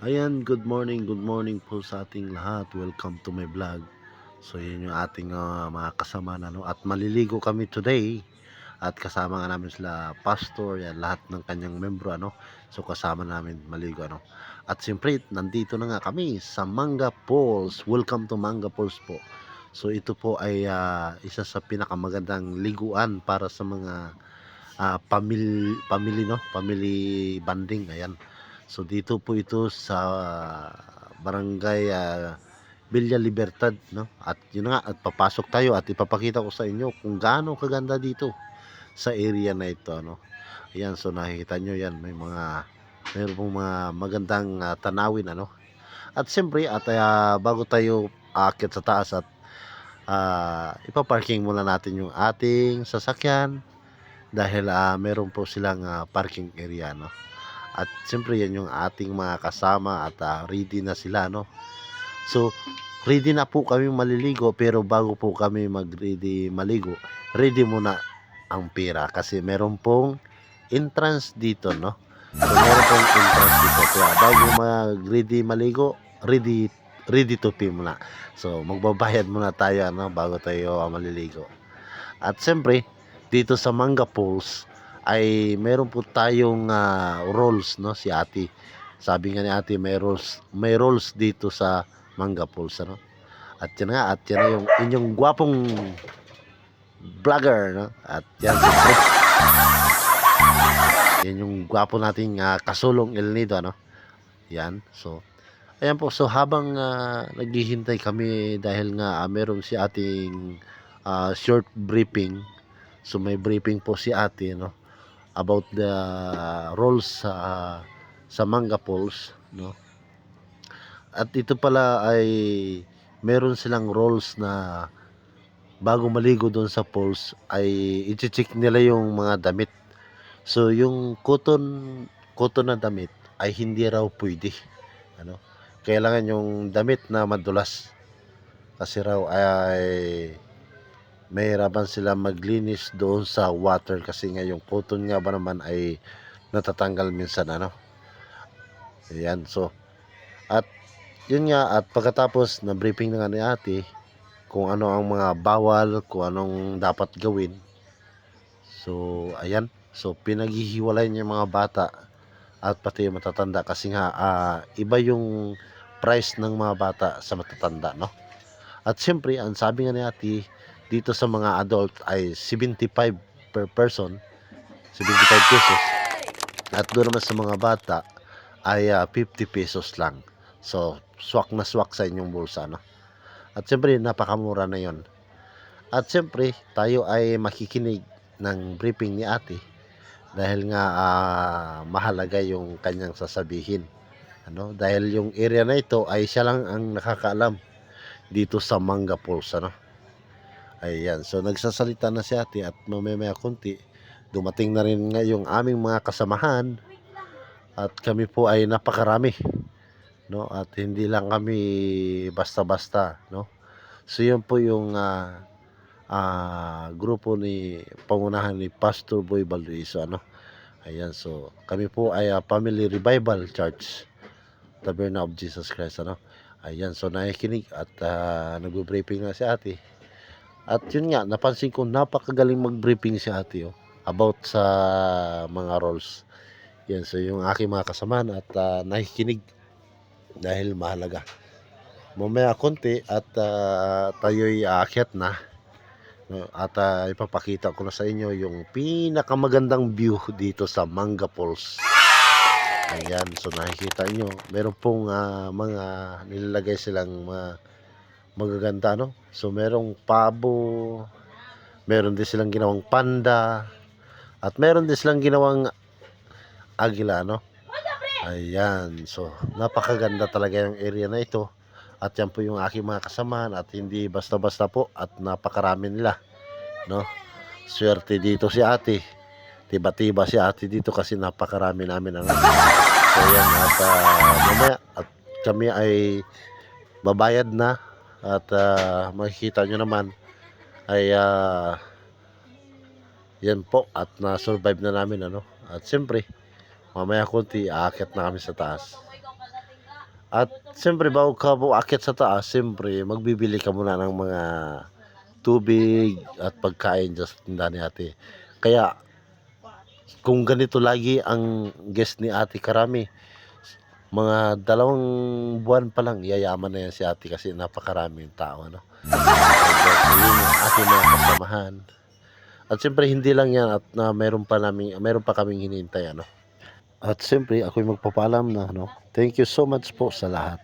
Ayan, good morning po sa ating lahat. Welcome to my vlog. So, yun yung ating mga kasama na, no? At maliligo kami today. At kasama nga namin sila pastor, yan, lahat ng kanyang membro, ano? So, kasama namin maligo, ano? At siyempre, nandito na nga kami sa Manga Falls. Welcome to Manga Falls po. So, ito po ay isa sa pinakamagandang liguan para sa mga family, no? Family bonding, ayan. So dito po ito sa barangay Villa Libertad, no? At yun nga, at papasok tayo at ipapakita ko sa inyo kung gaano kaganda dito sa area na ito, no? Ayan, so nakikita nyo yan, mayroon pong mga magandang tanawin, ano? At siyempre, bago tayo aakyat sa taas at ipaparking muna natin yung ating sasakyan dahil meron po silang parking area, no? At siyempre yan yung ating mga kasama at ready na sila, no? So, ready na po kami maliligo pero bago po kami mag-ready maligo, ready muna ang pera kasi meron pong entrance dito, no? So, meron pong entrance dito. Kaya bago mag-ready maligo, ready to pay muna. So, magbabayad muna tayo, ano, bago tayo maliligo. At siyempre, dito sa Manga Falls ay meron po tayong rolls, no, si Ate. Sabi nga ni Ate may rolls dito sa Manga Falls, ano. At yan nga, at yan na yung inyong gwapong vlogger, no. At yan siyempre, yan yung gwapo nating kasulong El Nido, ano. Yan. So, ayan po. So, habang naghihintay kami dahil nga meron si ating short briefing. So, may briefing po si ate, no, about the roles sa Manga Falls, no. At ito pala ay meron silang roles na bago maligo doon sa falls ay i-check nila yung mga damit. So yung cotton na damit ay hindi raw pwede, ano. Kailangan yung damit na madulas kasi raw ay mahirapan sila maglinis doon sa water kasi nga yung cotton nga ba naman ay natatanggal minsan, ano. Ayan, so at yun nga, at pagkatapos na briefing na nga ni ate kung ano ang mga bawal, kung anong dapat gawin. So ayan, so pinaghihiwalay niya yung mga bata at pati yung matatanda kasi nga iba yung price ng mga bata sa matatanda, no. At siyempre ang sabi nga ni ate dito sa mga adult ay 75 per person, 75 pesos. At doon naman sa mga bata ay 50 pesos lang. So, swak na swak sa inyong bulsa, no? At siyempre, napakamura na yon. At siyempre, tayo ay makikinig ng briefing ni ate dahil nga mahalaga yung kanyang sasabihin. Ano? Dahil yung area na ito ay siya lang ang nakakaalam dito sa Manga Falls, ano? Ayan, so nagsasalita na si ate at mamaya konti, dumating na rin nga yung aming mga kasamahan at kami po ay napakarami, no, at hindi lang kami basta-basta, no. So yun po yung grupo ni pangunahan ni Pastor Boy Balduiso, ano. Ayan, so kami po ay Family Revival Church Taberna of Jesus Christ, ano. Ayan, so nakikinig at nagbe-briefing na si ate. At yun nga, napansin ko napakagaling mag-briefing si ate, about sa mga roles. Yan, so yung aking mga kasamahan at nakikinig dahil mahalaga. Mamaya konti at tayo'y aakyat na, no, at ipapakita ko na sa inyo yung pinakamagandang view dito sa Manga Falls. Ayan, so nakikita nyo, meron pong mga nilalagay silang mga magaganda, no. So merong pabo, meron din silang ginawang panda, at meron din silang ginawang agila, no. Ayan, so napakaganda talaga yung area na ito. At yan po yung aking mga kasamahan at hindi basta-basta po at napakarami nila, no. Swerte dito si ate. Tiba-tiba si ate dito kasi napakarami namin, ano. So yan, at mamaya at kami ay babayad na at makikita nyo naman ay yan po at na-survive na namin, ano. At siyempre mamaya konti aakyat na kami sa taas. At siyempre bago ka po aakyat sa taas, siyempre magbibili ka muna ng mga tubig at pagkain diyan sa tindahan ni ate. Kaya kung ganito lagi ang guest ni ate karami, mga 2 buwan pa lang yayaman na yan si ate kasi napakaraming tao, ano. Hanggang sa yun yung aking mga kasamahan. At siyempre hindi lang yan at na meron pa kaming hinihintay, ano. At siyempre ako'y magpapaalam na, ano. Thank you so much po sa lahat.